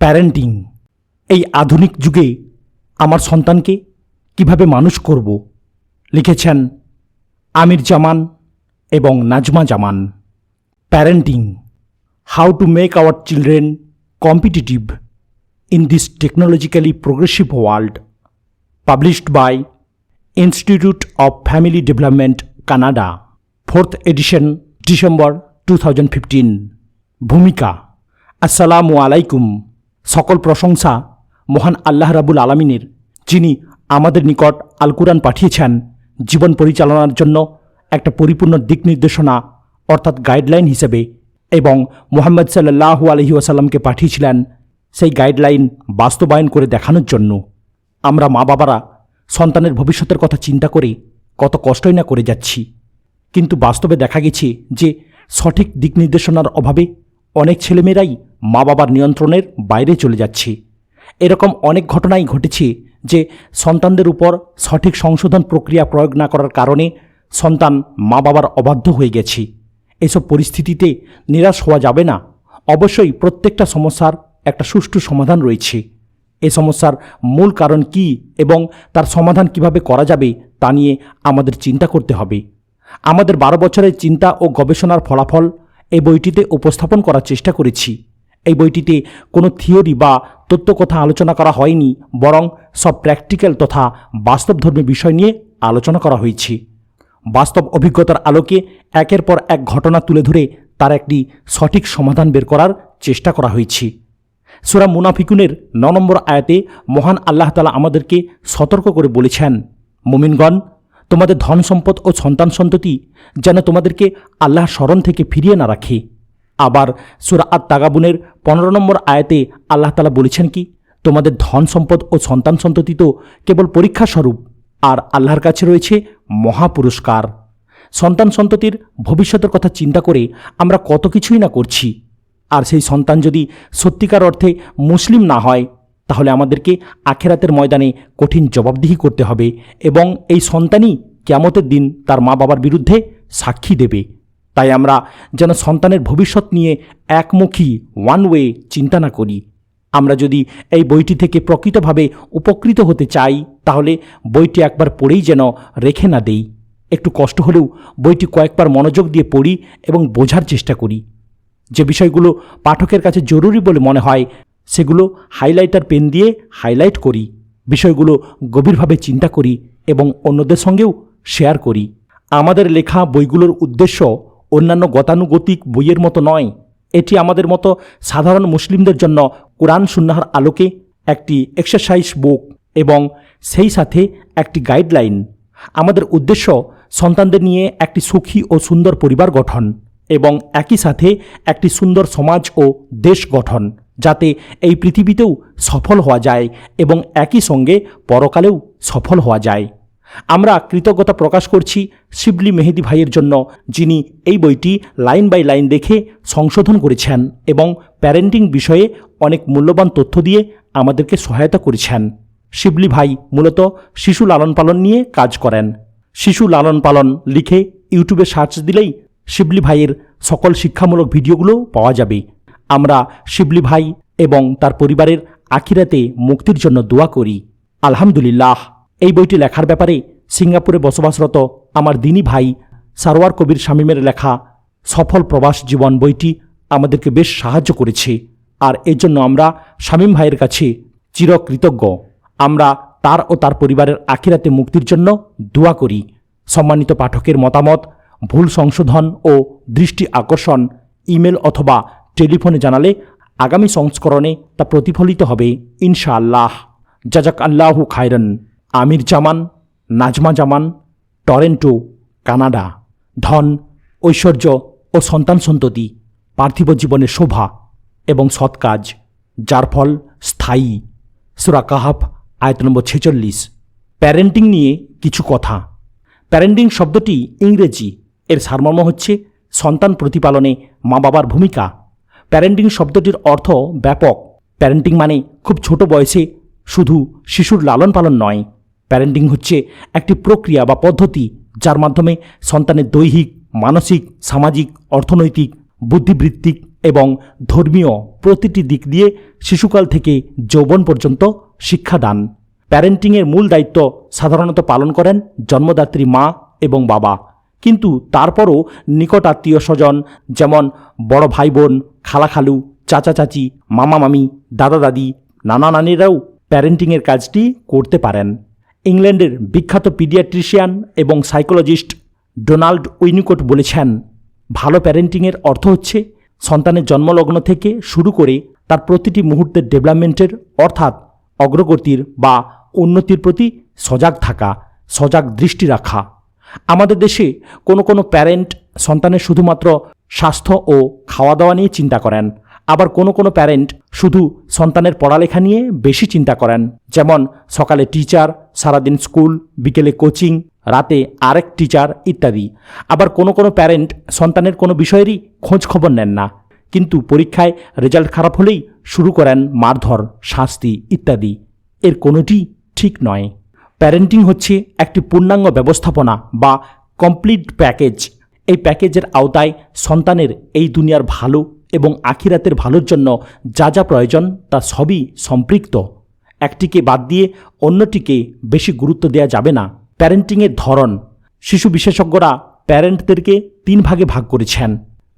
Parenting. এই আধুনিক যুগে আমার সন্তানকে কিভাবে মানুষ করব, লিখেছেন আমির জামান এবং Najma Zaman. Parenting, how to make our children competitive in this technologically progressive world, published by Institute of Family Development, Canada, 4th edition, December 2015। ভূমিকা। আসসালামু আলাইকুম। সকল প্রশংসা মহান আল্লাহ রাব্বুল আলামিনের, যিনি আমাদের নিকট আল কুরআন পাঠিয়েছেন জীবন পরিচালনার জন্য একটা পরিপূর্ণ দিক নির্দেশনা অর্থাৎ গাইডলাইন হিসেবে, এবং মুহাম্মদ সাল্লাল্লাহু আলাইহি ওয়াসাল্লামকে পাঠিয়েছিলেন সেই গাইডলাইন বাস্তবায়ন করে দেখানোর জন্য। আমরা মা বাবারা সন্তানের ভবিষ্যতের কথা চিন্তা করে কত কষ্টই না করে যাচ্ছি, কিন্তু বাস্তবে দেখা গেছে যে সঠিক দিক নির্দেশনার অভাবে অনেক ছেলেমেয়েরাই মা বাবার নিয়ন্ত্রণের বাইরে চলে যাচ্ছে। এরকম অনেক ঘটনাই ঘটেছে যে সন্তানদের উপর সঠিক সংশোধন প্রক্রিয়া প্রয়োগ না করার কারণে সন্তান মা বাবার অবাধ্য হয়ে গেছে। এসব পরিস্থিতিতে নিরাশ হওয়া যাবে না। অবশ্যই প্রত্যেকটা সমস্যার একটা সুষ্ঠু সমাধান রয়েছে। এই সমস্যার মূল কারণ কি এবং তার সমাধান কিভাবে করা যাবে তা নিয়ে আমাদের চিন্তা করতে হবে। আমাদের 12 বছরের চিন্তা ও গবেষণার ফলাফল এই বইটিতে উপস্থাপন করার চেষ্টা করেছি। এই বইটিতে কোনো থিওরি বা তত্ত্বকথা আলোচনা করা হয়নি, বরং সব প্র্যাকটিক্যাল তথা বাস্তবধর্মী বিষয় নিয়ে আলোচনা করা হয়েছে। বাস্তব অভিজ্ঞতার আলোকে একের পর এক ঘটনা তুলে ধরে তার একটি সঠিক সমাধান বের করার চেষ্টা করা হয়েছে। সূরা মুনাফিকুনের 9 নম্বর আয়াতে মহান আল্লাহ তাআলা আমাদেরকে সতর্ক করে বলেছেন, মুমিনগণ, তোমাদের ধন সম্পদ ও সন্তান সন্ততি যেন তোমাদেরকে আল্লাহর স্মরণ থেকে ফিরিয়ে না রাখে। আবার সূরা আত-তাগাবুনের 15 নম্বর আয়াতে আল্লাহ তাআলা বলেছেন কি, তোমাদের ধন সম্পদ ও সন্তান সন্ততি তো কেবল পরীক্ষা স্বরূপ, আর আল্লাহর কাছে রয়েছে মহা পুরস্কার। সন্তান সন্ততির ভবিষ্যতের কথা চিন্তা করে আমরা কত কিছুই না করছি, আর সেই সন্তান যদি সত্যিকার অর্থে মুসলিম না হয় তাহলে আমাদেরকে আখেরাতের ময়দানে কঠিন জবাবদিহি করতে হবে, এবং এই সন্তানই কিয়ামতের দিন তার মা বাবার বিরুদ্ধে সাক্ষী দেবে। তাই আমরা যেন সন্তানের ভবিষ্যৎ নিয়ে একমুখী ওয়ান ওয়ে চিন্তা না করি। আমরা যদি এই বইটি থেকে প্রকৃতভাবে উপকৃত হতে চাই তাহলে বইটি একবার পড়েই যেন রেখে না দেই। একটু কষ্ট হলেও বইটি কয়েকবার মনোযোগ দিয়ে পড়ি এবং বোঝার চেষ্টা করি। যে বিষয়গুলো পাঠকের কাছে জরুরি বলে মনে হয় সেগুলো হাইলাইটার পেন দিয়ে হাইলাইট করি, বিষয়গুলো গভীরভাবে চিন্তা করি এবং অন্যদের সঙ্গেও শেয়ার করি। আমাদের লেখা বইগুলোর উদ্দেশ্য অন্যান্য গতানুগতিক বইয়ের মতো নয়। এটি আমাদের মতো সাধারণ মুসলিমদের জন্য কোরআন সুন্নাহর আলোকে একটি এক্সারসাইজ বুক এবং সেই সাথে একটি গাইডলাইন। আমাদের উদ্দেশ্য সন্তানদের নিয়ে একটি সুখী ও সুন্দর পরিবার গঠন এবং একই সাথে একটি সুন্দর সমাজ ও দেশ গঠন, যাতে এই পৃথিবীতেও সফল হওয়া যায় এবং একই সঙ্গে পরকালেও সফল হওয়া যায়। আমরা কৃতজ্ঞতা প্রকাশ করছি শিবলি মেহেদি ভাইয়ের জন্য, যিনি এই বইটি লাইন বাই লাইন দেখে সংশোধন করেছেন এবং প্যারেন্টিং বিষয়ে অনেক মূল্যবান তথ্য দিয়ে আমাদেরকে সহায়তা করেছেন। শিবলি ভাই মূলত শিশু লালন পালন নিয়ে কাজ করেন। শিশু লালন পালন লিখে ইউটিউবে সার্চ দিলেই শিবলি ভাইয়ের সকল শিক্ষামূলক ভিডিওগুলো পাওয়া যাবে। আমরা শিবলি ভাই এবং তার পরিবারের আখিরাতে মুক্তির জন্য দোয়া করি। আলহামদুলিল্লাহ। এই বইটি লেখার ব্যাপারে সিঙ্গাপুরে বসবাসরত আমার দিনী ভাই সারওয়ার কবির শামীমের লেখা সফল প্রবাস জীবন বইটি আমাদেরকে বেশ সাহায্য করেছে, আর এর জন্য আমরা শামীম ভাইয়ের কাছে চিরকৃতজ্ঞ। আমরা তার ও তার পরিবারের আখিরাতে মুক্তির জন্য দোয়া করি। সম্মানিত পাঠকের মতামত, ভুল সংশোধন ও দৃষ্টি আকর্ষণ ইমেল অথবা টেলিফোনে জানালে আগামী সংস্করণে তা প্রতিফলিত হবে ইনশাআল্লাহ। জাজাক আল্লাহু খায়রান। আমির জামান, নাজমা জামান, টরেন্টো, কানাডা। ধন, ঐশ্বর্য ও সন্তান সন্ততি পার্থিব জীবনের শোভা এবং সৎ কাজ, যার ফল স্থায়ী। সূরা কাহাফ আয়াত নম্বর 46। প্যারেন্টিং নিয়ে কিছু কথা। প্যারেন্টিং শব্দটি ইংরেজি, এর সারমর্ম হচ্ছে সন্তান প্রতিপালনে মা বাবার ভূমিকা। প্যারেন্টিং শব্দটির অর্থ ব্যাপক। প্যারেন্টিং মানে খুব ছোট বয়সে শুধু শিশুর লালন পালন নয়। প্যারেন্টিং হচ্ছে একটি প্রক্রিয়া বা পদ্ধতি যার মাধ্যমে সন্তানের দৈহিক, মানসিক, সামাজিক, অর্থনৈতিক, বুদ্ধিবৃত্তিক এবং ধর্মীয় প্রতিটি দিক দিয়ে শিশুকাল থেকে যৌবন পর্যন্ত শিক্ষাদান। প্যারেন্টিংয়ের মূল দায়িত্ব সাধারণত পালন করেন জন্মদাত্রী মা এবং বাবা, কিন্তু তারপরও নিকট আত্মীয় স্বজন যেমন বড় ভাই বোন, খালা খালু, চাচা চাচি, মামা মামি, দাদা দাদি, নানা নানিরাও প্যারেন্টিংয়ের কাজটি করতে পারেন। ইংল্যান্ডের বিখ্যাত পিডিয়াট্রিশিয়ান এবং সাইকোলজিস্ট ডোনাল্ড উইনিকোট বলেছেন, ভালো প্যারেন্টিংয়ের অর্থ হচ্ছে সন্তানের জন্মলগ্ন থেকে শুরু করে তার প্রতিটি মুহূর্তের ডেভেলপমেন্টের অর্থাৎ অগ্রগতির বা উন্নতির প্রতি সজাগ থাকা, সজাগ দৃষ্টি রাখা। আমাদের দেশে কোনো প্যারেন্ট সন্তানের শুধুমাত্র স্বাস্থ্য ও খাওয়া দাওয়া নিয়ে চিন্তা করেন, আবার কোনো প্যারেন্ট শুধু সন্তানের পড়ালেখা নিয়ে বেশি চিন্তা করেন। যেমন সকালে টিচার, সারাদিন স্কুল, বিকেলে কোচিং, রাতে আরেক টিচার ইত্যাদি। আবার কোনো প্যারেন্ট সন্তানের কোনো বিষয়েরই খোঁজ খবর নেন না, কিন্তু পরীক্ষায় রেজাল্ট খারাপ হলেই শুরু করেন মারধর, শাস্তি ইত্যাদি। এর কোনোটি ঠিক নয়। প্যারেন্টিং হচ্ছে একটি পূর্ণাঙ্গ ব্যবস্থাপনা বা কমপ্লিট প্যাকেজ। এই প্যাকেজের আওতায় সন্তানের এই দুনিয়ার ভালো এবং আখিরাতের ভালোর জন্য যা যা প্রয়োজন তা সবই সম্পৃক্ত। একটিকে বাদ দিয়ে অন্যটিকে বেশি গুরুত্ব দেওয়া যাবে না। প্যারেন্টিংয়ের ধরন, শিশু বিশেষজ্ঞরা প্যারেন্টদেরকে 3 ভাগে ভাগ করেছেন।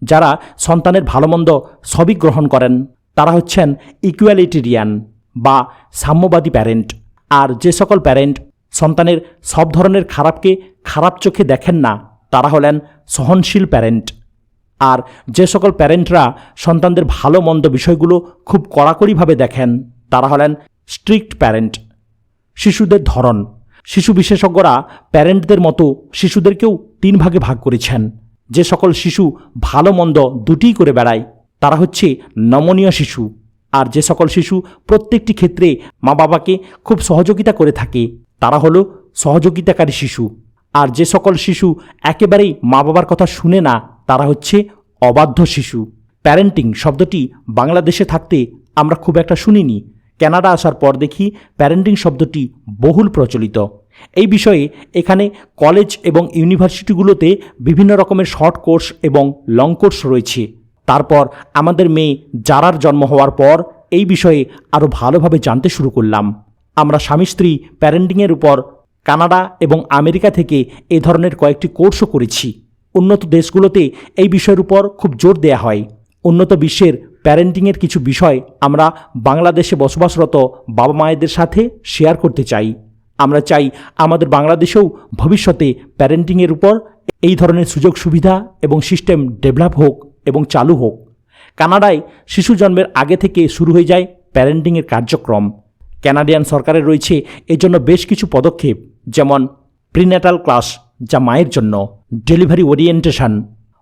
যারা সন্তানের ভালো মন্দ সবই গ্রহণ করেন তারা হচ্ছেন ইকুয়ালিটেরিয়ান বা সাম্যবাদী প্যারেন্ট। আর যে সকল প্যারেন্ট সন্তানের সব ধরনের খারাপকে খারাপ চোখে দেখেন না তারা হলেন সহনশীল প্যারেন্ট। আর যে সকল প্যারেন্টরা সন্তানদের ভালো মন্দ বিষয়গুলো খুব কড়াকড়িভাবে দেখেন তারা হলেন স্ট্রিক্ট প্যারেন্ট। শিশুদের ধরন, শিশু বিশেষজ্ঞরা প্যারেন্টদের মতো শিশুদেরকেও 3 ভাগে ভাগ করেছেন। যে সকল শিশু ভালো মন্দ দুটিই করে বেড়ায় তারা হচ্ছে নমনীয় শিশু। আর যে সকল শিশু প্রত্যেকটি ক্ষেত্রে মা বাবাকে খুব সহযোগিতা করে থাকে তারা হলো সহযোগিতাকারী শিশু। আর যে সকল শিশু একেবারেই মা বাবার কথা শুনে না তারা হচ্ছে অবাধ্য শিশু। প্যারেন্টিং শব্দটি বাংলাদেশে থাকতে আমরা খুব একটা শুনিনি। কানাডা আসার পর দেখি প্যারেন্টিং শব্দটি বহুল প্রচলিত। এই বিষয়ে এখানে কলেজ এবং ইউনিভার্সিটিগুলোতে বিভিন্ন রকমের শর্ট কোর্স এবং লং কোর্স রয়েছে। তারপর আমাদের মেয়ে জারার জন্ম হওয়ার পর এই বিষয়ে আরও ভালোভাবে জানতে শুরু করলাম। আমরা স্বামী স্ত্রী প্যারেন্টিংয়ের উপর কানাডা এবং আমেরিকা থেকে এ ধরনের কয়েকটি কোর্সও করেছি। উন্নত দেশগুলোতে এই বিষয়ের উপর খুব জোর দেয়া হয়। উন্নত বিশ্বের প্যারেন্টিংয়ের কিছু বিষয় আমরা বাংলাদেশে বসবাসরত বাবা মায়েদের সাথে শেয়ার করতে চাই। আমরা চাই আমাদের বাংলাদেশেও ভবিষ্যতে প্যারেন্টিংয়ের উপর এই ধরনের সুযোগ সুবিধা এবং সিস্টেম ডেভেলপ হোক এবং চালু হোক। কানাডায় শিশু জন্মের আগে থেকে শুরু হয়ে যায় প্যারেন্টিংয়ের কার্যক্রম। কানাডিয়ান সরকারের রয়েছে এজন্য বেশ কিছু পদক্ষেপ, যেমন প্রিন্যাটাল ক্লাস যা মায়ের জন্য, ডেলিভারি ওরিয়েন্টেশন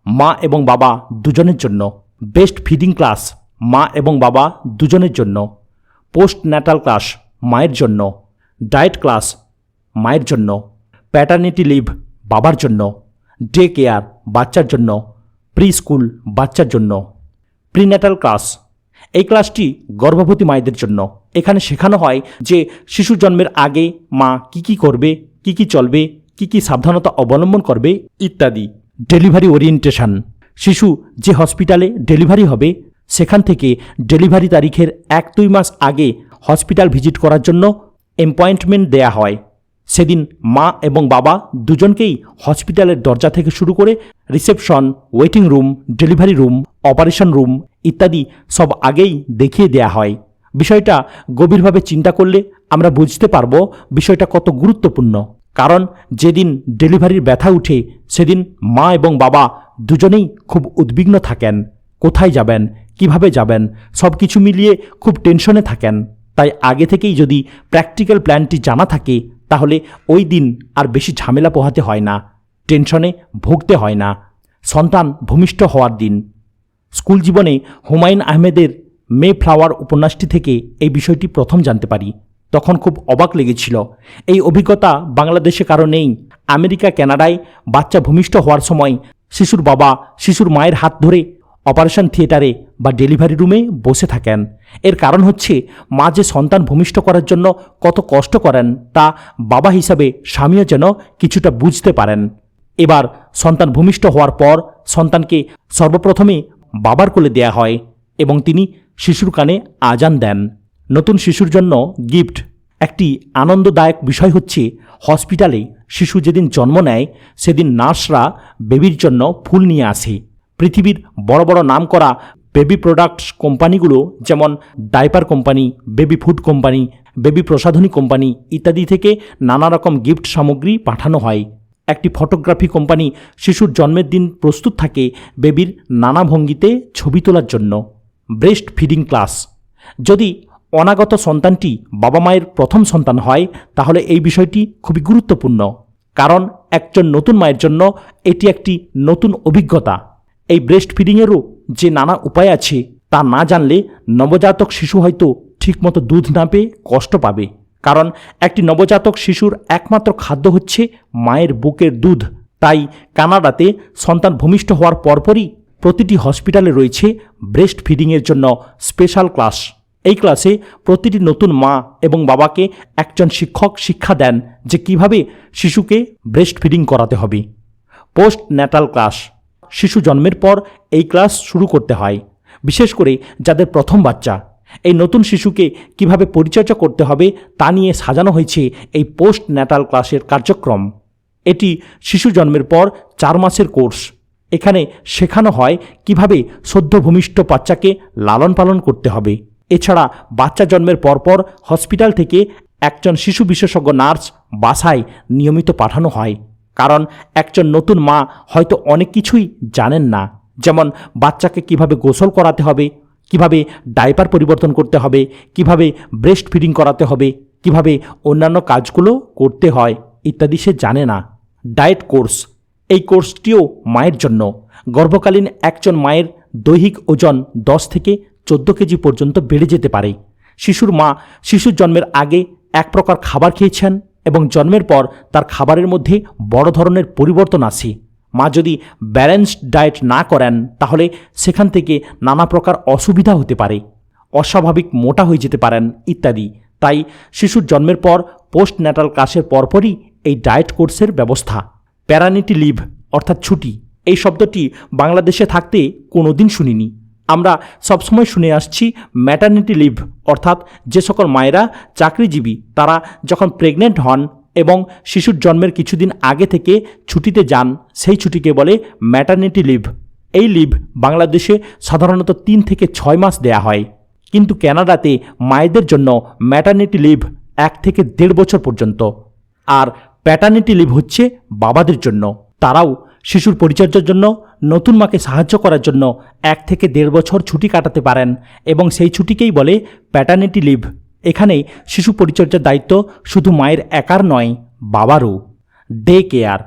মা এবং বাবা দুজনের জন্য, বেস্ট ফিডিং ক্লাস মা এবং বাবা দুজনের জন্য, পোস্ট ন্যাটাল ক্লাস মায়ের জন্য, ডায়েট ক্লাস মায়ের জন্য, প্যাটার্নিটি লিভ বাবার জন্য, ডে কেয়ার বাচ্চার জন্য, প্রি স্কুল বাচ্চার জন্য। প্রিন্যাটাল ক্লাস, এই ক্লাসটি গর্ভবতী মায়েদের জন্য। এখানে শেখানো হয় যে শিশু জন্মের আগে মা কি করবে, কি চলবে, কি সাবধানতা অবলম্বন করবে ইত্যাদি। ডেলিভারি ওরিয়েন্টেশন, শিশু যে হসপিটালে ডেলিভারি হবে সেখান থেকে ডেলিভারি তারিখের 1-2 মাস আগে হসপিটাল ভিজিট করার জন্য অ্যাপয়েন্টমেন্ট দেয়া হয়। সেদিন মা এবং বাবা দুজনকেই হসপিটালের দরজা থেকে শুরু করে reception, waiting room, delivery room, operation room ইত্যাদি সব আগেই দেখিয়ে দেয়া হয়। বিষয়টা গভীরভাবে চিন্তা করলে আমরা বুঝতে পারব বিষয়টা কত গুরুত্বপূর্ণ। কারণ যেদিন ডেলিভারির ব্যথা উঠে সেদিন মা এবং বাবা দুজনেই খুব উদ্বিগ্ন থাকেন। কোথায় যাবেন, কিভাবে যাবেন, সব কিছু মিলিয়ে খুব টেনশনে থাকেন। তাই আগে থেকেই যদি প্র্যাকটিক্যাল প্ল্যানটি জানা থাকে তাহলে ওই দিন আর বেশি ঝামেলা পোহাতে হয় না, টেনশনে ভুগতে হয় না। সন্তান ভূমিষ্ঠ হওয়ার দিন, স্কুল জীবনে হুমায়ুন আহমেদের মে ফ্লাওয়ার উপন্যাসটি থেকে এই বিষয়টি প্রথম জানতে পারি। তখন খুব অবাক লেগেছিল। এই অভিজ্ঞতা বাংলাদেশে কারো নেই। আমেরিকা, কানাডায় বাচ্চা ভূমিষ্ঠ হওয়ার সময় শিশুর বাবা শিশুর মায়ের হাত ধরে অপারেশন থিয়েটারে বা ডেলিভারি রুমে বসে থাকেন। এর কারণ হচ্ছে মা যে সন্তান ভূমিষ্ঠ করার জন্য কত কষ্ট করেন তা বাবা হিসাবে স্বামীও যেন কিছুটা বুঝতে পারেন। এবার সন্তান ভূমিষ্ঠ হওয়ার পর সন্তানকে সর্বপ্রথমে বাবার কোলে দেয়া হয় এবং তিনি শিশুর কানে আজান দেন। নতুন শিশুর জন্য গিফট। একটি আনন্দদায়ক বিষয় হচ্ছে হসপিটালে শিশু যেদিন জন্ম নেয় সেদিন নার্সরা বেবির জন্য ফুল নিয়ে আসে। পৃথিবীর বড় বড় নাম করা বেবি প্রোডাক্টস কোম্পানিগুলো যেমন diaper company, baby food company, baby প্রসাধনী কোম্পানি ইত্যাদি থেকে নানা রকম গিফট সামগ্রী পাঠানো হয়। একটি ফটোগ্রাফি কোম্পানি শিশুর জন্মের দিন প্রস্তুত থাকে বেবির নানা ভঙ্গিতে ছবি তোলার জন্য। Breast feeding class. যদি অনাগত সন্তানটি বাবা মায়ের প্রথম সন্তান হয় তাহলে এই বিষয়টি খুবই গুরুত্বপূর্ণ, কারণ একজন নতুন মায়ের জন্য এটি একটি নতুন অভিজ্ঞতা। এই ব্রেস্ট ফিডিংয়েরও যে নানা উপায় আছে তা না জানলে নবজাতক শিশু হয়তো ঠিকমতো দুধ না পেয়ে কষ্ট পাবে, কারণ একটি নবজাতক শিশুর একমাত্র খাদ্য হচ্ছে মায়ের বুকের দুধ। তাই কানাডাতে সন্তান ভূমিষ্ঠ হওয়ার পরপরই প্রতিটি হসপিটালে রয়েছে ব্রেস্ট ফিডিংয়ের জন্য স্পেশাল ক্লাস। এই ক্লাসে প্রতিটি নতুন মা এবং বাবাকে একজন শিক্ষক শিক্ষা দেন যে কিভাবে শিশুকে ব্রেস্ট ফিডিং করাতে হবে। Post natal class. শিশু জন্মের পর এই ক্লাস শুরু করতে হয়, বিশেষ করে যাদের প্রথম বাচ্চা। এই নতুন শিশুকে কিভাবে পরিচর্যা করতে হবে তা নিয়ে সাজানো হয়েছে এই পোস্ট ন্যাটাল ক্লাসের কার্যক্রম। এটি শিশু জন্মের পর 4 মাসের কোর্স। এখানে শেখানো হয় কিভাবে সদ্য ভূমিষ্ঠ বাচ্চাকে লালন পালন করতে হবে। এছাড়া বাচ্চা জন্মের পরপর হসপিটাল থেকে একজন শিশু বিশেষজ্ঞ নার্স বাসায় নিয়মিত পাঠানো হয়, কারণ একজন নতুন মা হয়তো অনেক কিছুই জানেন না, যেমন বাচ্চাকে কিভাবে গোসল করাতে হবে, কিভাবে ডাইপার পরিবর্তন করতে হবে, কিভাবে ব্রেস্ট ফিডিং করাতে হবে, কিভাবে অন্যান্য কাজগুলো করতে হয় ইত্যাদি সে জানে না। Diet course. এই কোর্সটিও মায়ের জন্য। গর্ভকালীন একজন মায়ের দৈহিক ওজন 10 থেকে 14 কেজি পর্যন্ত বেড়ে যেতে পারে। শিশুর মা শিশুর জন্মের আগে এক প্রকার খাবার খেয়েছেন এবং জন্মের পর তার খাবারের মধ্যে বড় ধরনের পরিবর্তন আসে। মা যদি ব্যালেন্সড ডায়েট না করেন তাহলে সেখান থেকে নানা প্রকার অসুবিধা হতে পারে, অস্বাভাবিক মোটা হয়ে যেতে পারেন ইত্যাদি। তাই শিশুর জন্মের পর পোস্ট ন্যাটাল ক্লাসের পরপরই এই ডায়েট কোর্সের ব্যবস্থা। প্যারানিটি লিভ অর্থাৎ ছুটি। এই শব্দটি বাংলাদেশে থাকতে কোনোদিন শুনিনি। আমরা সবসময় শুনে আসছি ম্যাটারনিটি লিভ, অর্থাৎ যে সকল মায়েরা চাকরিজীবী তারা যখন প্রেগনেন্ট হন এবং শিশুর জন্মের কিছুদিন আগে থেকে ছুটিতে যান সেই ছুটিকে বলে ম্যাটারনিটি লিভ। এই লিভ বাংলাদেশে সাধারণত 3 থেকে 6 মাস দেয়া হয়, কিন্তু কানাডাতে মায়েদের জন্য ম্যাটারনিটি লিভ 1 থেকে 1.5 বছর পর্যন্ত। আর প্যাটার্নিটি লিভ হচ্ছে বাবাদের জন্য। তারাও শিশুর পরিচর্যার জন্য নতুন মাকে সাহায্য করার জন্য 1 থেকে 1.5 বছর ছুটি কাটাতে পারেন এবং সেই ছুটিকেই বলে প্যাটার্নিটি লিভ। এখানে শিশু পরিচর্যার দায়িত্ব শুধু মায়ের একার নয়, বাবারও। Day care.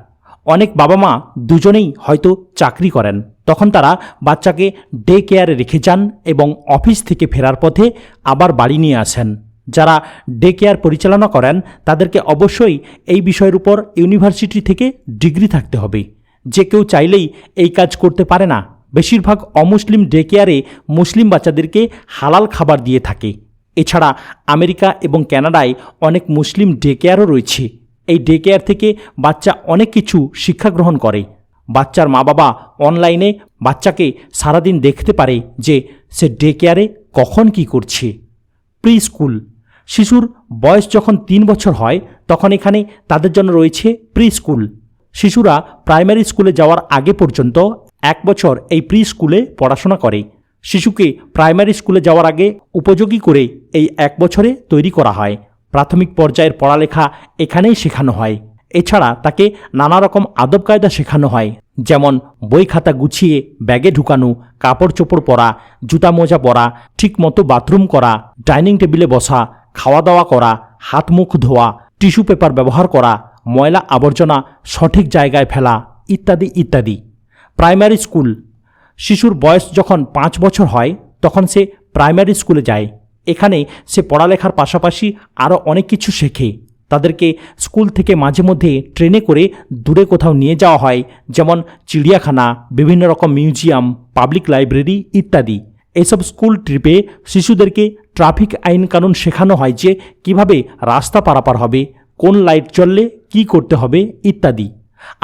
অনেক বাবা মা দুজনেই হয়তো চাকরি করেন, তখন তারা বাচ্চাকে ডে কেয়ারে রেখে যান এবং অফিস থেকে ফেরার পথে আবার বাড়ি নিয়ে আসেন। যারা ডে কেয়ার পরিচালনা করেন তাদেরকে অবশ্যই এই বিষয়ের উপর ইউনিভার্সিটি থেকে ডিগ্রি থাকতে হবে। যে কেউ চাইলেই এই কাজ করতে পারে না। বেশিরভাগ অমুসলিম ডে কেয়ারে মুসলিম বাচ্চাদেরকে হালাল খাবার দিয়ে থাকে। এছাড়া আমেরিকা এবং কানাডায় অনেক মুসলিম ডে কেয়ারও রয়েছে। এই ডে কেয়ার থেকে বাচ্চা অনেক কিছু শিক্ষা গ্রহণ করে। বাচ্চার মা বাবা অনলাইনে বাচ্চাকে সারাদিন দেখতে পারে যে সে ডে কেয়ারে কখন কী করছে। Pre school. শিশুর বয়স যখন 3 বছর হয় তখন এখানে তাদের জন্য রয়েছে প্রি স্কুল। শিশুরা প্রাইমারি স্কুলে যাওয়ার আগে পর্যন্ত 1 বছর এই প্রি স্কুলে পড়াশোনা করে। শিশুকে প্রাইমারি স্কুলে যাওয়ার আগে উপযোগী করে এই 1 বছরে তৈরি করা হয়। প্রাথমিক পর্যায়ের পড়ালেখা এখানেই শেখানো হয়। এছাড়া তাকে নানা রকম আদব কায়দা শেখানো হয়, যেমন বই খাতা গুছিয়ে ব্যাগে ঢুকানো, কাপড় চোপড় পরা, জুতা মোজা পরা, ঠিকমতো বাথরুম করা, ডাইনিং টেবিলে বসা, খাওয়া দাওয়া করা, হাত মুখ ধোয়া, টিস্যু পেপার ব্যবহার করা, ময়লা আবর্জনা সঠিক জায়গায় ফেলা ইত্যাদি ইত্যাদি। Primary school. শিশুর বয়স যখন 5 বছর হয় তখন সে প্রাইমারি স্কুলে যায়। এখানে সে পড়ালেখার পাশাপাশি আরও অনেক কিছু শেখে। তাদেরকে স্কুল থেকে মাঝে মধ্যে ট্রেনে করে দূরে কোথাও নিয়ে যাওয়া হয়, যেমন চিড়িয়াখানা, বিভিন্ন রকম মিউজিয়াম, পাবলিক লাইব্রেরি ইত্যাদি। এসব স্কুল ট্রিপে শিশুদেরকে ট্রাফিক আইন কানুন শেখানো হয় যে কিভাবে রাস্তা পারাপার হবে, কোন লাইট জ্বললে কী করতে হবে ইত্যাদি।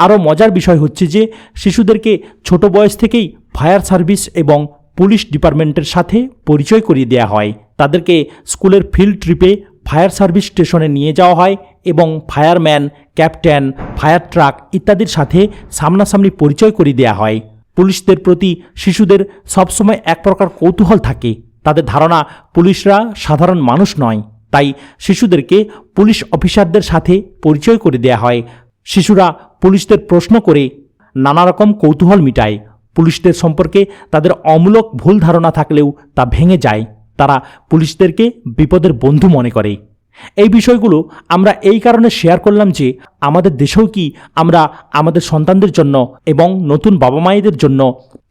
আরও মজার বিষয় হচ্ছে যে শিশুদেরকে ছোট বয়স থেকেই ফায়ার সার্ভিস এবং পুলিশ ডিপার্টমেন্টের সাথে পরিচয় করিয়ে দেওয়া হয়। তাদেরকে স্কুলের ফিল্ড ট্রিপে ফায়ার সার্ভিস স্টেশনে নিয়ে যাওয়া হয় এবং ফায়ারম্যান, ক্যাপ্টেন, ফায়ার ট্রাক ইত্যাদির সাথে সামনাসামনি পরিচয় করিয়ে দেওয়া হয়। পুলিশদের প্রতি শিশুদের সবসময় এক প্রকার কৌতূহল থাকে। তাদের ধারণা পুলিশরা সাধারণ মানুষ নয়, তাই শিশুদেরকে পুলিশ অফিসারদের সাথে পরিচয় করে দেওয়া হয়। শিশুরা পুলিশদের প্রশ্ন করে নানা রকম কৌতূহল মিটায়। পুলিশদের সম্পর্কে তাদের অমূলক ভুল ধারণা থাকলেও তা ভেঙে যায়। তারা পুলিশদেরকে বিপদের বন্ধু মনে করে। এই বিষয়গুলো আমরা এই কারণে শেয়ার করলাম যে আমাদের দেশেও কি আমরা আমাদের সন্তানদের জন্য এবং নতুন বাবা মায়েদের জন্য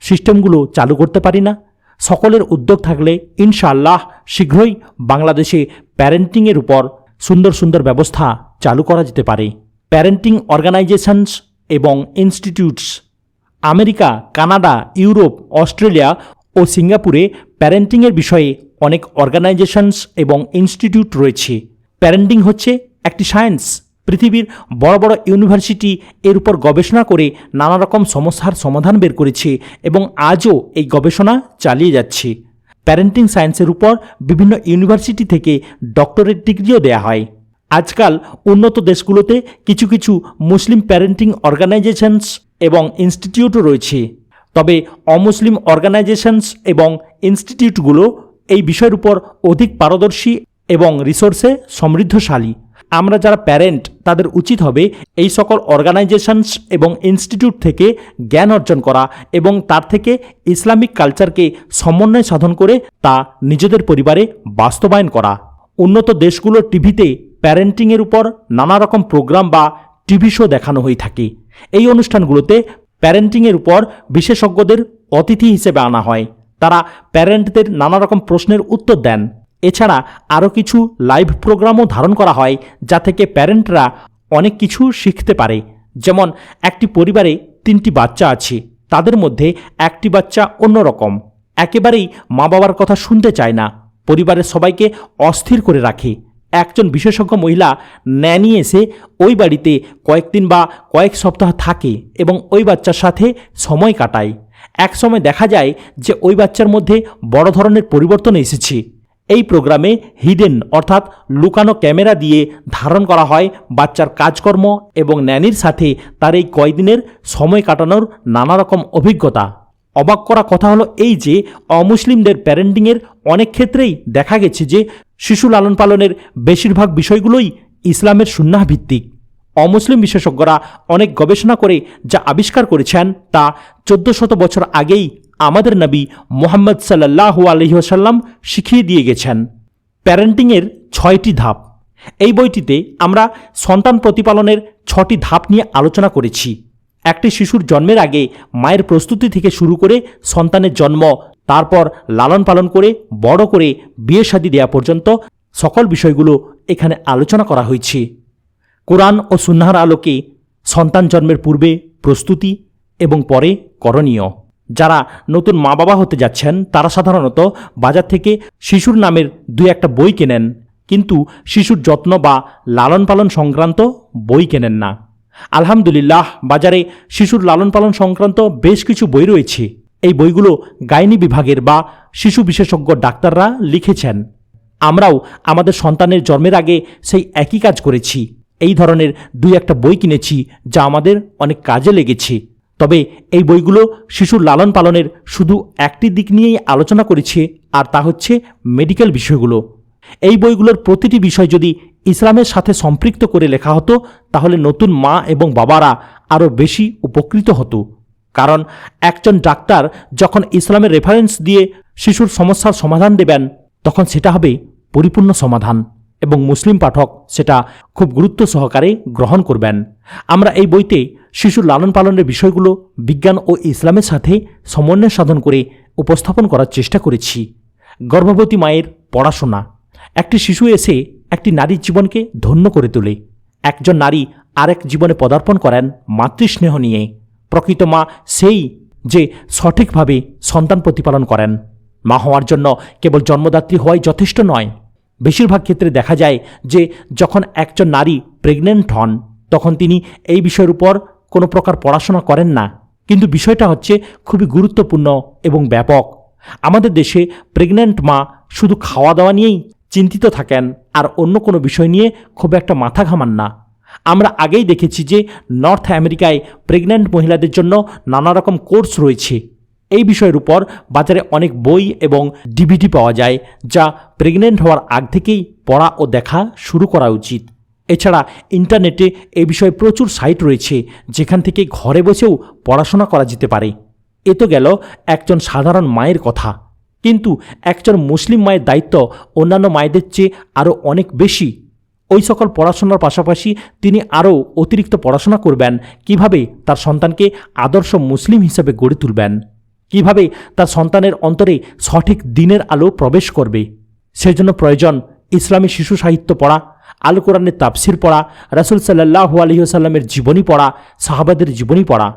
সিস্টেমগুলো চালু করতে পারি না? সকলের উদ্যোগ থাকলে ইনশাআল্লাহ শীঘ্রই বাংলাদেশে প্যারেন্টিংয়ের উপর সুন্দর সুন্দর ব্যবস্থা চালু করা যেতে পারে। প্যারেন্টিং অর্গানাইজেশনস এবং institutes America, Canada, Europe, Australia ও সিঙ্গাপুরে প্যারেন্টিংয়ের বিষয়ে অনেক অর্গানাইজেশনস এবং ইনস্টিটিউট রয়েছে। প্যারেন্টিং হচ্ছে একটি সায়েন্স। পৃথিবীর বড় বড় ইউনিভার্সিটি এর উপর গবেষণা করে নানা রকম সমস্যার সমাধান বের করেছে এবং আজও এই গবেষণা চালিয়ে যাচ্ছে। প্যারেন্টিং সায়েন্সের উপর বিভিন্ন ইউনিভার্সিটি থেকে ডক্টরেট ডিগ্রিও দেওয়া হয়। আজকাল উন্নত দেশগুলোতে কিছু কিছু মুসলিম প্যারেন্টিং অর্গানাইজেশনস এবং ইনস্টিটিউটও রয়েছে। তবে অমুসলিম অর্গানাইজেশনস এবং ইনস্টিটিউটগুলো এই বিষয়ের উপর অধিক পারদর্শী এবং রিসোর্সে সমৃদ্ধশালী। আমরা যারা প্যারেন্ট তাদের উচিত হবে এই সকল অর্গানাইজেশনস এবং ইনস্টিটিউট থেকে জ্ঞান অর্জন করা এবং তার থেকে ইসলামিক কালচারকে সমন্বয় সাধন করে তা নিজেদের পরিবারে বাস্তবায়ন করা। উন্নত দেশগুলোর টিভিতে প্যারেন্টিংয়ের উপর নানা রকম প্রোগ্রাম বা টিভি শো দেখানো হয়ে থাকে। এই অনুষ্ঠানগুলোতে প্যারেন্টিংয়ের উপর বিশেষজ্ঞদের অতিথি হিসেবে আনা হয়। তারা প্যারেন্টদের নানা রকম প্রশ্নের উত্তর দেন। এছাড়া আরও কিছু লাইভ প্রোগ্রামও ধারণ করা হয় যা থেকে প্যারেন্টরা অনেক কিছু শিখতে পারে। যেমন একটি পরিবারে 3টি বাচ্চা আছে, তাদের মধ্যে একটি বাচ্চা অন্যরকম, একেবারেই মা বাবার কথা শুনতে চায় না, পরিবারের সবাইকে অস্থির করে রাখে। একজন বিশেষজ্ঞ মহিলা ন্যানি এসে ওই বাড়িতে কয়েকদিন বা কয়েক সপ্তাহ থাকে এবং ওই বাচ্চার সাথে সময় কাটায়। এক সময় দেখা যায় যে ওই বাচ্চার মধ্যে বড় ধরনের পরিবর্তন এসেছে। এই প্রোগ্রামে হিডেন অর্থাৎ লুকানো ক্যামেরা দিয়ে ধারণ করা হয় বাচ্চার কাজকর্ম এবং ন্যানির সাথে তার এই কয়দিনের সময় কাটানোর নানা রকম অভিজ্ঞতা। অবাক করা কথা হলো এই যে অমুসলিমদের প্যারেন্টিংয়ের অনেক ক্ষেত্রেই দেখা গেছে যে শিশু লালন পালনের বেশিরভাগ বিষয়গুলোই ইসলামের সুন্নাহ ভিত্তিক। অমুসলিম বিশেষজ্ঞরা অনেক গবেষণা করে যা আবিষ্কার করেছেন তা 1400 বছর আগেই আমাদের নবী মুহাম্মদ সাল্লাল্লাহু আলাইহি ওয়াসাল্লাম শিখিয়ে দিয়ে গেছেন। প্যারেন্টিংয়ের 6টি ধাপ। এই বইটিতে আমরা সন্তান প্রতিপালনের 6টি ধাপ নিয়ে আলোচনা করেছি। একটি শিশুর জন্মের আগে মায়ের প্রস্তুতি থেকে শুরু করে সন্তানের জন্ম, তারপর লালন পালন করে বড় করে বিয়ে শাদী দেওয়া পর্যন্ত সকল বিষয়গুলো এখানে আলোচনা করা হয়েছে। কোরআন ও সুন্নাহর আলোকে সন্তান জন্মের পূর্বে প্রস্তুতি এবং পরে করণীয়। যারা নতুন মা বাবা হতে যাচ্ছেন তারা সাধারণত বাজার থেকে শিশুর নামের 2-1টা বই কেনেন, কিন্তু শিশুর যত্ন বা লালন পালন সংক্রান্ত বই কেনেন না। আলহামদুলিল্লাহ, বাজারে শিশুর লালন পালন সংক্রান্ত বেশ কিছু বই রয়েছে। এই বইগুলো গাইনি বিভাগের বা শিশু বিশেষজ্ঞ ডাক্তাররা লিখেছেন। আমরাও আমাদের সন্তানের জন্মের আগে সেই একই কাজ করেছি। এই ধরনের 2-1টা বই কিনেছি যা আমাদের অনেক কাজে লেগেছে। তবে এই বইগুলো শিশুর লালন পালনের শুধু একটি দিক নিয়েই আলোচনা করেছে, আর তা হচ্ছে মেডিকেল বিষয়গুলো। এই বইগুলোর প্রতিটি বিষয় যদি ইসলামের সাথে সম্পৃক্ত করে লেখা হতো তাহলে নতুন মা এবং বাবারা আরও বেশি উপকৃত হতো। কারণ একজন ডাক্তার যখন ইসলামের রেফারেন্স দিয়ে শিশুর সমস্যার সমাধান দেবেন তখন সেটা হবে পরিপূর্ণ সমাধান এবং মুসলিম পাঠক সেটা খুব গুরুত্ব সহকারে গ্রহণ করবেন। আমরা এই বইতে শিশুর লালন পালনের বিষয়গুলো বিজ্ঞান ও ইসলামের সাথে সমন্বয় সাধন করে উপস্থাপন করার চেষ্টা করেছি। গর্ভবতী মায়ের পড়াশোনা। একটি শিশু এসে একটি নারীর জীবনকে ধন্য করে তোলে। একজন নারী আরেক জীবনে পদার্পণ করেন মাতৃস্নেহ নিয়ে। প্রকৃত মা সেই যে সঠিকভাবে সন্তান প্রতিপালন করেন। মা হওয়ার জন্য কেবল জন্মদাত্রী হওয়াই যথেষ্ট নয়। বেশিরভাগ ক্ষেত্রে দেখা যায় যে যখন একজন নারী প্রেগনেন্ট হন তখন তিনি এই বিষয়ের উপর কোনো প্রকার পড়াশোনা করেন না, কিন্তু বিষয়টা হচ্ছে খুবই গুরুত্বপূর্ণ এবং ব্যাপক। আমাদের দেশে প্রেগন্যান্ট মা শুধু খাওয়া দাওয়া নিয়েই চিন্তিত থাকেন আর অন্য কোনো বিষয় নিয়ে খুব একটা মাথা ঘামান না। আমরা আগেই দেখেছি যে নর্থ আমেরিকায় প্রেগন্যান্ট মহিলাদের জন্য নানা রকম কোর্স রয়েছে। এই বিষয়ের উপর বাজারে অনেক বই এবং ডিভিডি পাওয়া যায়, যা প্রেগন্যান্ট হওয়ার আগ থেকেই পড়া ও দেখা শুরু করা উচিত। এছাড়া ইন্টারনেটে এই বিষয়ে প্রচুর সাইট রয়েছে, যেখান থেকে ঘরে বসেও পড়াশোনা করা যেতে পারে। এ তো গেল একজন সাধারণ মায়ের কথা, কিন্তু একজন মুসলিম মায়ের দায়িত্ব অন্যান্য মায়েদের চেয়ে আরও অনেক বেশি। ওই সকল পড়াশোনার পাশাপাশি তিনি আরও অতিরিক্ত পড়াশোনা করবেন কিভাবে তার সন্তানকে আদর্শ মুসলিম হিসেবে গড়ে তুলবেন, কিভাবে তার সন্তানের অন্তরে সঠিক দ্বীনের আলো প্রবেশ করবে। সেজন্য প্রয়োজন ইসলামী শিশু সাহিত্য পড়া, আল কোরআনের তাফসির পড়া, রাসূল সাল্লাল্লাহু আলাইহি ওয়াসাল্লামের জীবনী পড়া, সাহাবাদের জীবনী পড়া।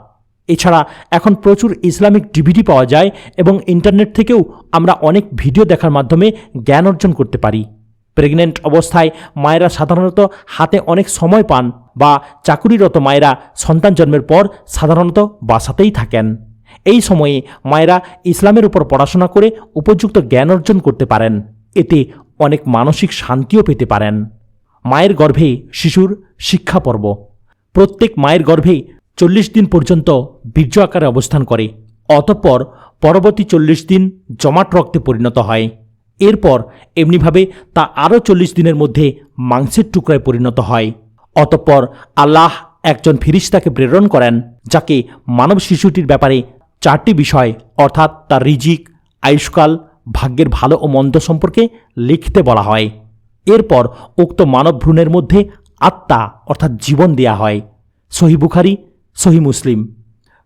এছাড়া এখন প্রচুর ইসলামিক ডিভিডি পাওয়া যায় এবং ইন্টারনেট থেকেও আমরা অনেক ভিডিও দেখার মাধ্যমে জ্ঞান অর্জন করতে পারি। প্রেগন্যান্ট অবস্থায় মায়েরা সাধারণত হাতে অনেক সময় পান, বা চাকুরিরত মায়েরা সন্তান জন্মের পর সাধারণত বাসাতেই থাকেন। এই সময়ে মায়েরা ইসলামের উপর পড়াশোনা করে উপযুক্ত জ্ঞান অর্জন করতে পারেন। এতে অনেক মানসিক শান্তিও পেতে পারেন। মায়ের গর্ভে শিশুর শিক্ষা পর্ব। প্রত্যেক মায়ের গর্ভে 40 দিন পর্যন্ত বীর্য আকারে অবস্থান করে। অতঃপর পরবর্তী 40 দিন জমাট রক্তে পরিণত হয়। এরপর এমনিভাবে তা আরও 40 দিনের মধ্যে মাংসের টুকরায় পরিণত হয়। অতঃপর আল্লাহ একজন ফিরিস্তাকে প্রেরণ করেন, যাকে মানব শিশুটির ব্যাপারে 4টি বিষয় অর্থাৎ তার রিজিক, আয়ুষ্কাল, ভাগ্যের ভালো ও মন্দ সম্পর্কে লিখতে বলা হয়। এরপর উক্ত মানব ভ্রূণের মধ্যে আত্মা অর্থাৎ জীবন দেয়া হয়। সহিহ বুখারী, সহিহ মুসলিম।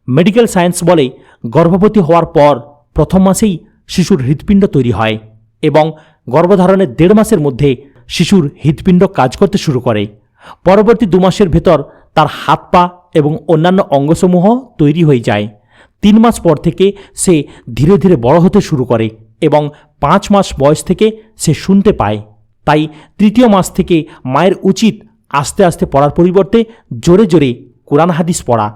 মেডিকেল সায়েন্স বলে গর্ভবতী হওয়ার পর প্রথম মাসেই শিশুর হৃৎপিণ্ড তৈরি হয় এবং গর্ভধারণের 1.5 মাসের মধ্যে শিশুর হৃৎপিণ্ড কাজ করতে শুরু করে। পরবর্তী 2 মাসের ভেতর তার হাত পা এবং অন্যান্য অঙ্গসমূহ তৈরি হয়ে যায়। 3 মাস পর থেকে সে ধীরে ধীরে বড় হতে শুরু করে এবং 5 মাস বয়স থেকে সে শুনতে পায়। তাই 3য় মাস থেকে মায়ের উচিত আস্তে আস্তে পড়ার পরিবর্তে জোরে জোরে কোরআন হাদিস পড়া,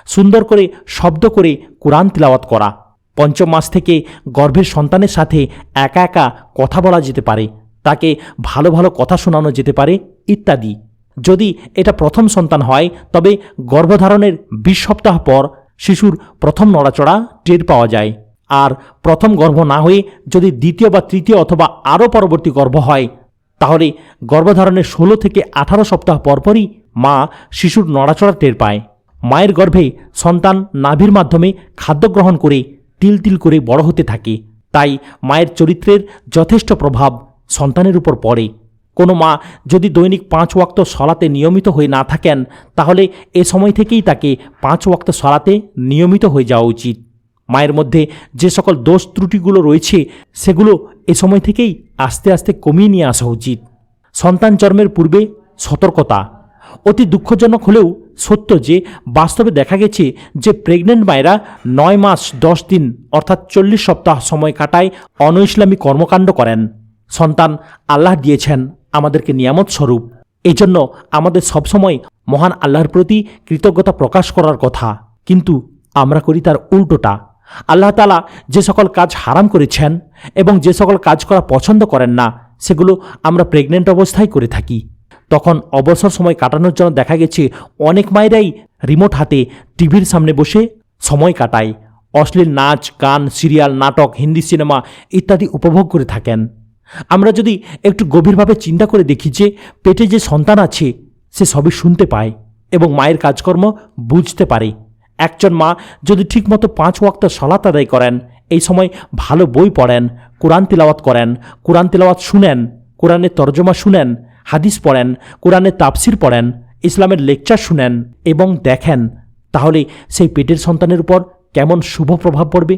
সুন্দর করে শব্দ করে কোরআন তিলাওয়াত করা। 5ম মাস থেকে গর্ভের সন্তানের সাথে একা একা কথা বলা যেতে পারে, তাকে ভালো ভালো কথা শোনানো যেতে পারে ইত্যাদি। যদি এটা প্রথম সন্তান হয় তবে গর্ভধারণের 20 সপ্তাহ পর শিশুর প্রথম নড়াচড়া টের পাওয়া যায়। আর প্রথম গর্ভ না হয়ে যদি 2য় বা 3য় অথবা আরও পরবর্তী গর্ভ হয়, তাহলে গর্ভধারণের 16 থেকে 18 সপ্তাহ পরপরই মা শিশুর নড়াচড়া টের পায়। মায়ের গর্ভে সন্তান নাভির মাধ্যমে খাদ্য গ্রহণ করে তিল তিল করে বড় হতে থাকে। তাই মায়ের চরিত্রের যথেষ্ট প্রভাব সন্তানের উপর পড়ে। কোনো মা যদি দৈনিক 5 ওয়াক্ত সলাতে নিয়মিত হয়ে না থাকেন, তাহলে এ সময় থেকেই তাকে 5 ওয়াক্ত সলাতে নিয়মিত হয়ে যাওয়া উচিত। মায়ের মধ্যে যে সকল দোষ ত্রুটিগুলো রয়েছে সেগুলো এ সময় থেকেই আস্তে আস্তে কমিয়ে নিয়ে আসা উচিত। সন্তান জন্মের পূর্বে সতর্কতা। অতি দুঃখজনক হলেও সত্য যে বাস্তবে দেখা গেছে যে প্রেগন্যান্ট মায়েরা 9 মাস 10 দিন অর্থাৎ 40 সপ্তাহ সময় কাটায় অনৈসলামী কর্মকাণ্ড করেন। সন্তান আল্লাহ দিয়েছেন আমাদেরকে নিয়ামত স্বরূপ। এই জন্য আমাদের সবসময় মহান আল্লাহর প্রতি কৃতজ্ঞতা প্রকাশ করার কথা, কিন্তু আমরা করি তার উল্টোটা। আল্লাহ তাআলা যে সকল কাজ হারাম করেছেন এবং যে সকল কাজ করা পছন্দ করেন না, সেগুলো আমরা প্রেগন্যান্ট অবস্থায় করে থাকি। তখন অবসর সময় কাটানোর জন্য দেখা গেছে অনেক মায়েরাই রিমোট হাতে টিভির সামনে বসে সময় কাটায়, অশ্লীল নাচ, গান, সিরিয়াল, নাটক, হিন্দি সিনেমা ইত্যাদি উপভোগ করে থাকেন। আমরা যদি একটু গভীরভাবে চিন্তা করে দেখি যে পেটে যে সন্তান আছে সে সবই শুনতে পায় এবং মায়ের কাজকর্ম বুঝতে পারে। একজন মা যদি ঠিকমতো 5 ওয়াক্ত সালাত আদায় করেন, এই সময় ভালো বই পড়েন, কোরআন তিলাওয়াত করেন, কোরআন তিলাওয়াত শুনেন, কোরআনের তর্জমা শুনেন, হাদিস পড়েন, কোরআনের তাফসির পড়েন, ইসলামের লেকচার শুনেন এবং দেখেন, তাহলে সেই পেটের সন্তানের উপর কেমন শুভ প্রভাব পড়বে।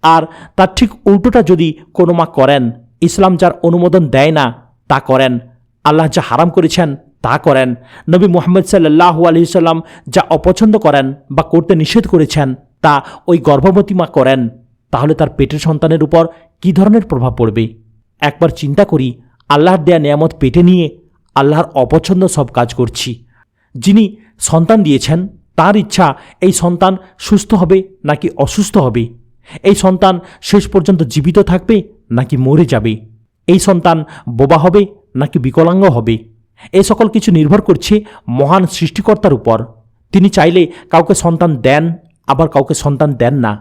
আর তার ঠিক উল্টোটা যদি কোনো মা করেন, ইসলাম যার অনুমোদন দেয় না তা করেন, আল্লাহ যা হারাম করেছেন তা করেন, নবী মুহাম্মদ সাল্লাল্লাহু আলাইহি সাল্লাম যা অপছন্দ করেন বা করতে নিষেধ করেছেন তা ওই গর্ভবতী মা করেন, তাহলে তার পেটের সন্তানের উপর কী ধরনের প্রভাব পড়বে। একবার চিন্তা করি, আল্লাহর দেয়া নিয়ামত পেটে নিয়ে আল্লাহর অপছন্দ সব কাজ করছি। যিনি সন্তান দিয়েছেন তার ইচ্ছা এই সন্তান সুস্থ হবে নাকি অসুস্থ হবে, এই সন্তান শেষ পর্যন্ত জীবিত থাকবে নাকি মরে যাবে, এই সন্তান বোবা হবে নাকি বিকলাঙ্গ হবে, এই সকল কিছু নির্ভর করছে মহান সৃষ্টিকর্তার উপর। তিনি চাইলে কাউকে সন্তান দেন, আবার কাউকে সন্তান দেন না,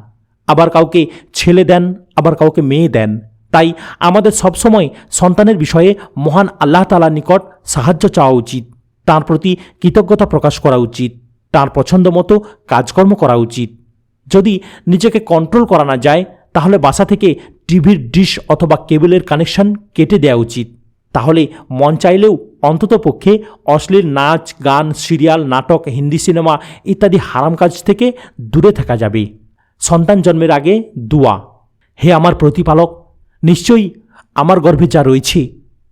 আবার কাউকে ছেলে দেন, আবার কাউকে মেয়ে দেন। তাই আমাদের সবসময় সন্তানের বিষয়ে মহান আল্লাহ তাআলার নিকট সাহায্য চাওয়া উচিত, তাঁর প্রতি কৃতজ্ঞতা প্রকাশ করা উচিত, তাঁর পছন্দ মতো কাজকর্ম করা উচিত। যদি নিজেকে কন্ট্রোল করা না যায় তাহলে বাসা থেকে টিভির ডিশ অথবা কেবলের কানেকশন কেটে দেওয়া উচিত। তাহলে মন চাইলেও অন্ততপক্ষে অশ্লীল নাচ, গান, সিরিয়াল, নাটক, হিন্দি সিনেমা ইত্যাদি হারাম কাজ থেকে দূরে থাকা যাবে। সন্তান জন্মের আগে দোয়া। হে আমার প্রতিপালক, নিশ্চয়ই আমার গর্ভে যা রয়েছে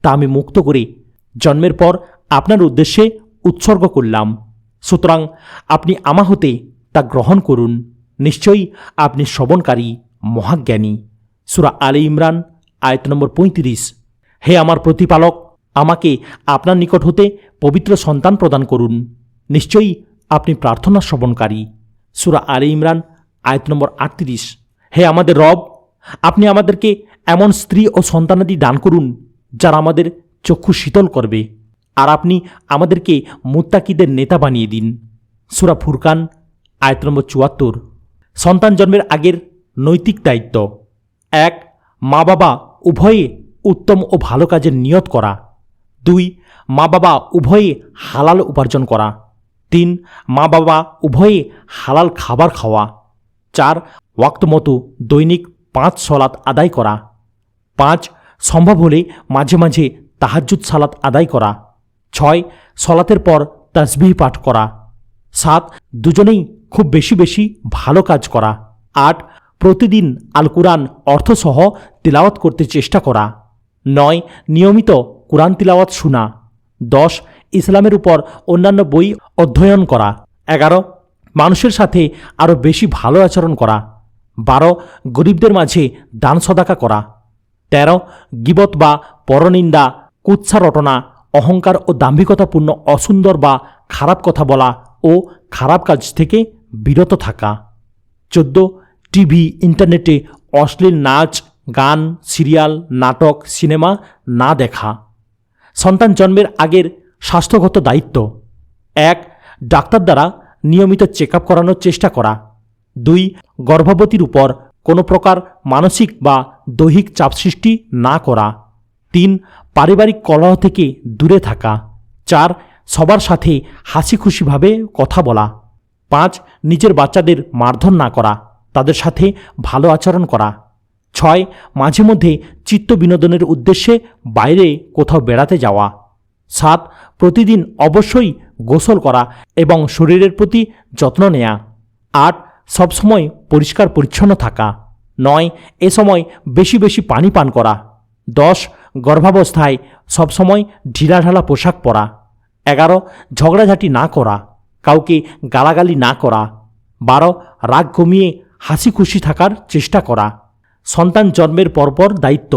তা আমি মুক্ত করে জন্মের পর আপনার উদ্দেশ্যে উৎসর্গ করলাম, সুতরাং আপনি আমা হতে তা গ্রহণ করুন। নিশ্চয়ই আপনি শ্রবণকারী, মহাজ্ঞানী। সূরা আলে ইমরান আয়াত নম্বর ৩৫। হে আমার প্রতিপালক, আমাকে আপনার নিকট হতে পবিত্র সন্তান প্রদান করুন। নিশ্চয়ই আপনি প্রার্থনা শ্রবণকারী। সূরা আলে ইমরান আয়াত নম্বর ৩৮। হে আমাদের রব, আপনি আমাদেরকে এমন স্ত্রী ও সন্তানাদি দান করুন যারা আমাদের চক্ষু শীতল করবে, আর আপনি আমাদেরকে মুত্তাকিদের নেতা বানিয়ে দিন। সূরা ফুরকান আয়াত নম্বর ৭৪। সন্তান জন্মের আগের নৈতিক দায়িত্ব: ১. মা বাবা উভয়ে উত্তম ও ভালো কাজের নিয়ত করা। ২. মা বাবা উভয়ে হালাল উপার্জন করা। ৩. মা বাবা উভয়ে হালাল খাবার খাওয়া। ৪. ওয়াক্ত মতো দৈনিক ৫ সলাত আদায় করা। ৫. সম্ভব হলে মাঝে মাঝে তাহাজ্জুদ সালাত আদায় করা। ৬. সলাতের পর তাসবিহ পাঠ করা। ৭. দুজনেই খুব বেশি বেশি ভালো কাজ করা। ৮. প্রতিদিন আল কুরআন অর্থসহ তিলাওয়াত করতে চেষ্টা করা। ৯. নিয়মিত কুরআন তিলাওয়াত শোনা। ১০. ইসলামের উপর অন্যান্য বই অধ্যয়ন করা। ১১. মানুষের সাথে আরও বেশি ভালো আচরণ করা। ১২. গরিবদের মাঝে দান সদাকা করা। ১৩. গীবত বা পরনিন্দা, কুৎসা রটনা, অহংকার ও দাম্ভিকতাপূর্ণ অসুন্দর বা খারাপ কথা বলা ও খারাপ কাজ থেকে বিরত থাকা। ১৪. টিভি, ইন্টারনেটে অশ্লীল নাচ, গান, সিরিয়াল, নাটক, সিনেমা না দেখা। সন্তান জন্মের আগের স্বাস্থ্যগত দায়িত্ব: ১. ডাক্তার দ্বারা নিয়মিত চেক আপ করানোর চেষ্টা করা। ২. গর্ভবতীর উপর কোনো প্রকার মানসিক বা দৈহিক চাপ সৃষ্টি না করা। ৩. পারিবারিক কলহ থেকে দূরে থাকা। ৪. সবার সাথে হাসি খুশিভাবে কথা বলা। ৫. নিজের বাচ্চাদের মারধর না করা, তাদের সাথে ভালো আচরণ করা। ৬. মাঝে মধ্যে চিত্ত বিনোদনের উদ্দেশ্যে বাইরে কোথাও বেড়াতে যাওয়া। ৭. প্রতিদিন অবশ্যই গোসল করা এবং শরীরের প্রতি যত্ন নেয়া। ৮. সবসময় পরিষ্কার পরিচ্ছন্ন থাকা। ৯. এ সময় বেশি বেশি পানি পান করা। ১০. গর্ভাবস্থায় সবসময় ঢিলাঢালা পোশাক পরা। ১১. ঝগড়াঝাটি না করা, কাউকে গালাগালি না করা। ১২. রাগ কমিয়ে হাসি খুশি থাকার চেষ্টা করা। সন্তান জন্মের পরপর দায়িত্ব: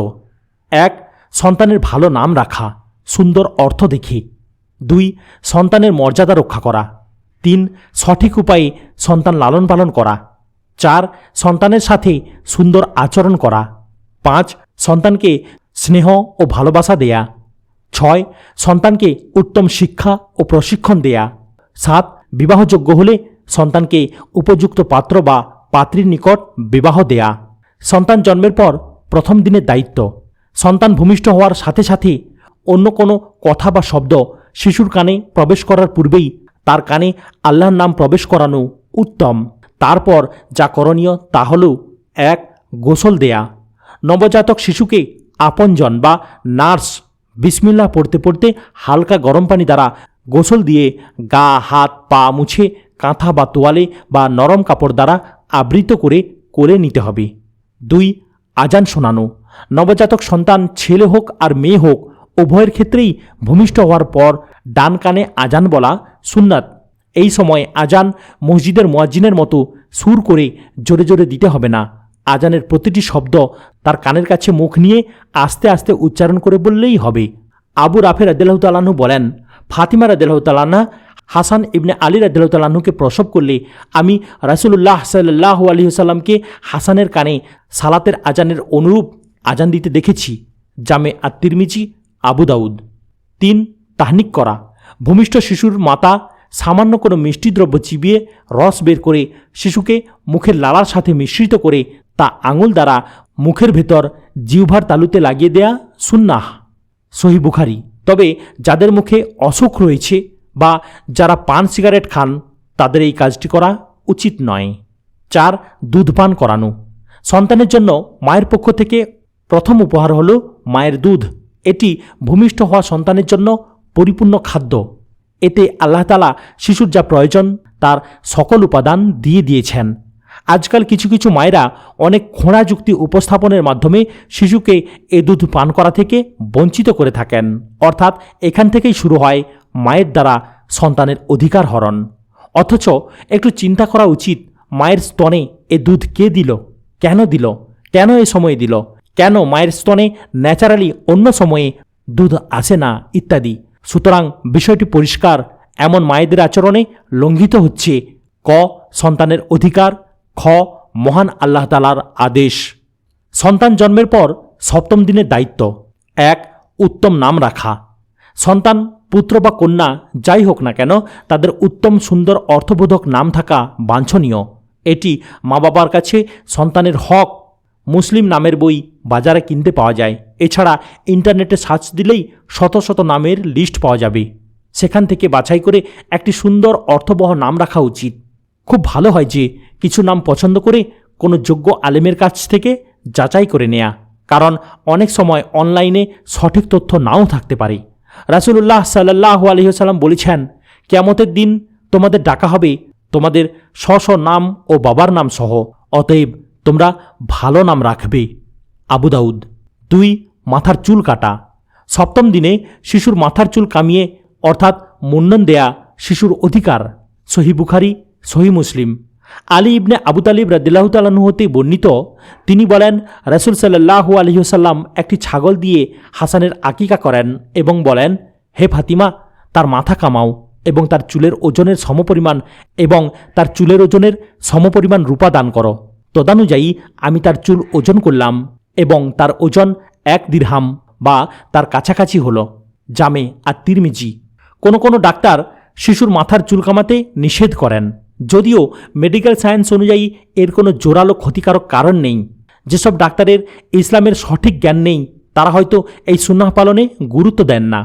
১. সন্তানের ভালো নাম রাখা, সুন্দর অর্থ দেখে। ২. সন্তানের মর্যাদা রক্ষা করা। ৩. সঠিক উপায়ে সন্তান লালন পালন করা। ৪. সন্তানের সাথে সুন্দর আচরণ করা। ৫. সন্তানকে স্নেহ ও ভালোবাসা দেয়া। ৬. সন্তানকে উত্তম শিক্ষা ও প্রশিক্ষণ দেয়া। ৭. বিবাহযোগ্য হলে সন্তানকে উপযুক্ত পাত্র বা পাত্রীর নিকট বিবাহ দেয়া। সন্তান জন্মের পর প্রথম দিনের দায়িত্ব: সন্তান ভূমিষ্ঠ হওয়ার সাথে সাথে অন্য কোনো কথা বা শব্দ শিশুর কানে প্রবেশ করার পূর্বেই তার কানে আল্লাহর নাম প্রবেশ করানো উত্তম। তারপর যা করণীয় তা হল: ১. গোসল দেয়া। নবজাতক শিশুকে আপনজন বা নার্স বিসমিল্লাহ পড়তে পড়তে হালকা গরম পানি দ্বারা গোসল দিয়ে গা, হাত, পা মুছে কাঁথা বা তোয়ালে বা নরম কাপড় দ্বারা আবৃত করে কোলে নিতে হবে। ২. আজান শোনানো। নবজাতক সন্তান ছেলে হোক আর মেয়ে হোক, উভয়ের ক্ষেত্রেই ভূমিষ্ঠ হওয়ার পর ডান কানে আজান বলা সুন্নাত। এই সময় আজান মসজিদের মুয়াজ্জিনের মতো সুর করে জোরে জোরে দিতে হবে না। আজানের প্রতিটি শব্দ তার কানের কাছে মুখ নিয়ে আস্তে আস্তে উচ্চারণ করে বললেই হবে। আবু রাফি রাদিয়াল্লাহু তাআলা আনহু বলেন, ফাতিমা রাদিয়াল্লাহু তাআলা আনহা হাসান ইবনে আলী রাদিয়াল্লাহু তাআলা আনহুকে প্রসব করলে আমি রাসূলুল্লাহ সাল্লাল্লাহু আলাইহি ওয়াসাল্লামকে হাসানের কানে সালাতের আজানের অনুরূপ আজান দিতে দেখেছি। জামে আত-তিরমিজি, আবু দাউদ। 3. তাহনিক করা। ভূমিষ্ঠ শিশুর মাতা সামান্য কোনো মিষ্টি দ্রব্য চিবিয়ে রস বের করে শিশুকে মুখের লালার সাথে মিশ্রিত করে তা আঙুল দ্বারা মুখের ভেতর জিহ্বার তালুতে লাগিয়ে দেয়া সুন্নাহ। সহিহ বুখারী। তবে যাদের মুখে অসুখ রয়েছে বা যারা পান সিগারেট খান তাদের এই কাজটি করা উচিত নয়। 4. দুধ পান করানো। সন্তানের জন্য মায়ের পক্ষ থেকে প্রথম উপহার হল মায়ের দুধ। এটি ভূমিষ্ঠ হওয়া সন্তানের জন্য পরিপূর্ণ খাদ্য। এতে আল্লাহ তাআলা শিশুর যা প্রয়োজন তার সকল উপাদান দিয়ে দিয়েছেন। আজকাল কিছু কিছু মায়েরা অনেক খোঁড়া যুক্তি উপস্থাপনের মাধ্যমে শিশুকে এ দুধ পান করা থেকে বঞ্চিত করে থাকেন। অর্থাৎ এখান থেকেই শুরু হয় মায়ের দ্বারা সন্তানের অধিকার হরণ। অথচ একটু চিন্তা করা উচিত, মায়ের স্তনে এ দুধ কে দিল, কেন দিল, কেন এ সময়ে দিল, কেন মায়ের স্তনে ন্যাচারালি অন্য সময়ে দুধ আসে না ইত্যাদি। সুতরাং বিষয়টি পরিষ্কার, এমন মায়েদের আচরণে লঙ্ঘিত হচ্ছে ক. সন্তানের অধিকার, খ. মহান আল্লাহ তাআলার আদেশ। সন্তান জন্মের পর 7ম দিনের দায়িত্ব। 1. উত্তম নাম রাখা। সন্তান পুত্র বা কন্যা যাই হোক না কেন তাদের উত্তম সুন্দর অর্থবোধক নাম থাকা বাঞ্ছনীয়। এটি মা বাবার কাছে সন্তানের হক। মুসলিম নামের বই বাজারে কিনতে পাওয়া যায়। এছাড়া ইন্টারনেটে সার্চ দিলেই শত শত নামের লিস্ট পাওয়া যাবে। সেখান থেকে বাছাই করে একটি সুন্দর অর্থবহ নাম রাখা উচিত। খুব ভালো হয় যে কিছু নাম পছন্দ করে কোনো যোগ্য আলেমের কাছ থেকে যাচাই করে নেয়া, কারণ অনেক সময় অনলাইনে সঠিক তথ্য নাও থাকতে পারে। রাসূলুল্লাহ সাল্লাল্লাহু আলাইহি ওয়াসাল্লাম বলেছেন, কিয়ামতের দিন তোমাদের ডাকা হবে তোমাদের স্ব নাম ও বাবার নাম সহ, অতএব তোমরা ভালো নাম রাখবে। আবু দাউদ। 2. মাথার চুল কাটা। 7ম দিনে শিশুর মাথার চুল কামিয়ে অর্থাৎ মুন্ডন দেয়া শিশুর অধিকার। সহিহ বুখারী, সহিহ মুসলিম। আলী ইবনে আবু তালিব রাদিয়াল্লাহু তাআলা আনহু হতে বর্ণিত, তিনি বলেন, রাসূল সাল্লাল্লাহু আলাইহি ওয়াসাল্লাম একটি ছাগল দিয়ে হাসানের আকিকা করেন এবং বলেন, হে ফাতিমা, তার মাথা কামাও এবং তার চুলের ওজনের সমপরিমাণ রূপা দান করো। তদানুযায়ী আমি তার চুল ওজন করলাম এবং তার ওজন 1 দিরহাম বা তার কাছাকাছি হল। জামে আত-তিরমিজি। কোনো ডাক্তার শিশুর মাথার চুল কামাতে নিষেধ করেন, যদিও মেডিকেল সায়েন্স অনুযায়ী এর কোনো জোরালো ক্ষতিকারক কারণ নেই। যেসব ডাক্তারের ইসলামের সঠিক জ্ঞান নেই তারা হয়তো এই সুন্নাহ পালনে গুরুত্ব দেন না।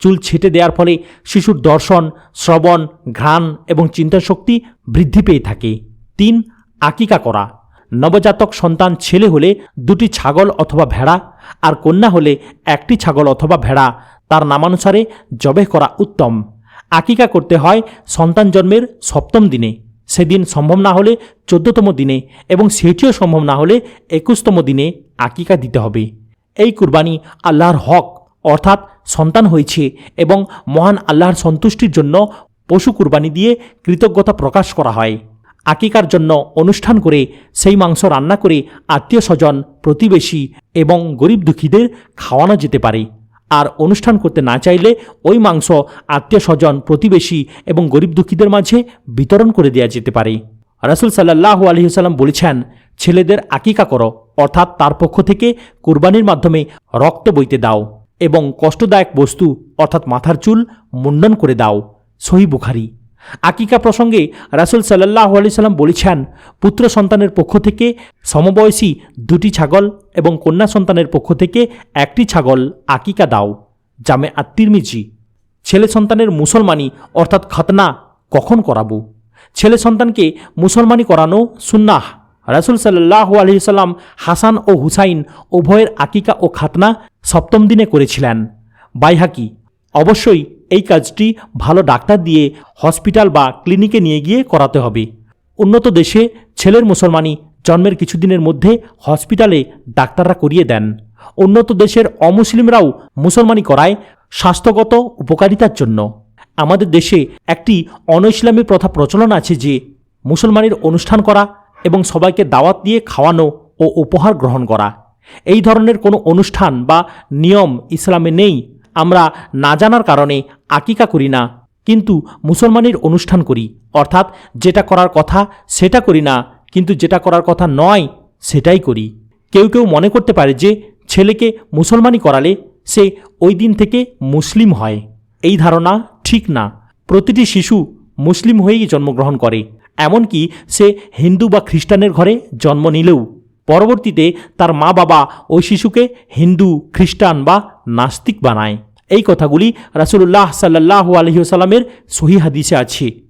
চুল ছেটে দেওয়ার ফলে শিশুর দর্শন, শ্রবণ, ঘ্রাণ এবং চিন্তাশক্তি বৃদ্ধি পেয়ে থাকে। 3. আকিকা করা। নবজাতক সন্তান ছেলে হলে 2টি ছাগল অথবা ভেড়া, আর কন্যা হলে 1টি ছাগল অথবা ভেড়া তার নামানুসারে জবেহ করা উত্তম। আকিকা করতে হয় সন্তান জন্মের 7ম দিনে, সেদিন সম্ভব না হলে 14তম দিনে এবং সেটিও সম্ভব না হলে 21তম দিনে আকিকা দিতে হবে। এই কুরবানি আল্লাহর হক, অর্থাৎ সন্তান হয়েছে এবং মহান আল্লাহর সন্তুষ্টির জন্য পশু কুরবানি দিয়ে কৃতজ্ঞতা প্রকাশ করা হয়। আকিকার জন্য অনুষ্ঠান করে সেই মাংস রান্না করে আত্মীয় স্বজন, প্রতিবেশী এবং গরিব দুঃখীদের খাওয়ানো যেতে পারে। আর অনুষ্ঠান করতে না চাইলে ওই মাংস আত্মীয় স্বজন, প্রতিবেশী এবং গরিব দুঃখীদের মাঝে বিতরণ করে দেওয়া যেতে পারে। রাসূল সাল্লাল্লাহু আলাইহি ওয়াসাল্লাম বলেছেন, ছেলেদের আকিকা করো, অর্থাৎ তার পক্ষ থেকে কুরবানির মাধ্যমে রক্ত বইতে দাও এবং কষ্টদায়ক বস্তু অর্থাৎ মাথার চুল মুন্ডন করে দাও। সহিহ বুখারী। আকিকা প্রসঙ্গে রাসূল সাল্লাল্লাহু আলাইহি ওয়াসাল্লাম বলেছেন, পুত্র সন্তানের পক্ষ থেকে সমবয়সী 2টি ছাগল এবং কন্যা সন্তানের পক্ষ থেকে 1টি ছাগল আকিকা দাও। জামে আত-তিরমিজি। ছেলে সন্তানের মুসলমানি অর্থাৎ খতনা কখন করাবো? ছেলে সন্তানকে মুসলমানি করানো সুন্নাহ। রাসূল সাল্লাল্লাহু আলাইহি ওয়াসাল্লাম হাসান ও হুসাইন উভয়ের আকিকা ও খাতনা 7ম দিনে করেছিলেন। বাইহাকি। অবশ্যই এই কাজটি ভালো ডাক্তার দিয়ে হসপিটাল বা ক্লিনিকে নিয়ে গিয়ে করাতে হবে। উন্নত দেশে ছেলের মুসলমানি জন্মের কিছুদিনের মধ্যে হসপিটালে ডাক্তাররা করিয়ে দেন। উন্নত দেশের অমুসলিমরাও মুসলমানি করায় স্বাস্থ্যগত উপকারিতার জন্য। আমাদের দেশে একটি অনইসলামী প্রথা প্রচলন আছে যে মুসলমানির অনুষ্ঠান করা এবং সবাইকে দাওয়াত দিয়ে খাওয়ানো ও উপহার গ্রহণ করা। এই ধরনের কোনো অনুষ্ঠান বা নিয়ম ইসলামে নেই। আমরা না জানার কারণে আকিকা করি না কিন্তু মুসলমানের অনুষ্ঠান করি, অর্থাৎ যেটা করার কথা সেটা করি না, কিন্তু যেটা করার কথা নয় সেটাই করি। কেউ কেউ মনে করতে পারে যে ছেলেকে মুসলমানি করালে সে ওই দিন থেকে মুসলিম হয়। এই ধারণা ঠিক না। প্রতিটি শিশু মুসলিম হয়েই জন্মগ্রহণ করে। এমনকি সে হিন্দু বা খ্রিস্টানের ঘরে জন্ম নিলেও পরবর্তীতে তার মা বাবা ওই শিশুকে হিন্দু, খ্রিস্টান বা নাস্তিক বানায়। এই কথাগুলি রাসূলুল্লাহ সাল্লাল্লাহু আলাইহি ওয়াসাল্লামের সহিহ হাদিসে আছে।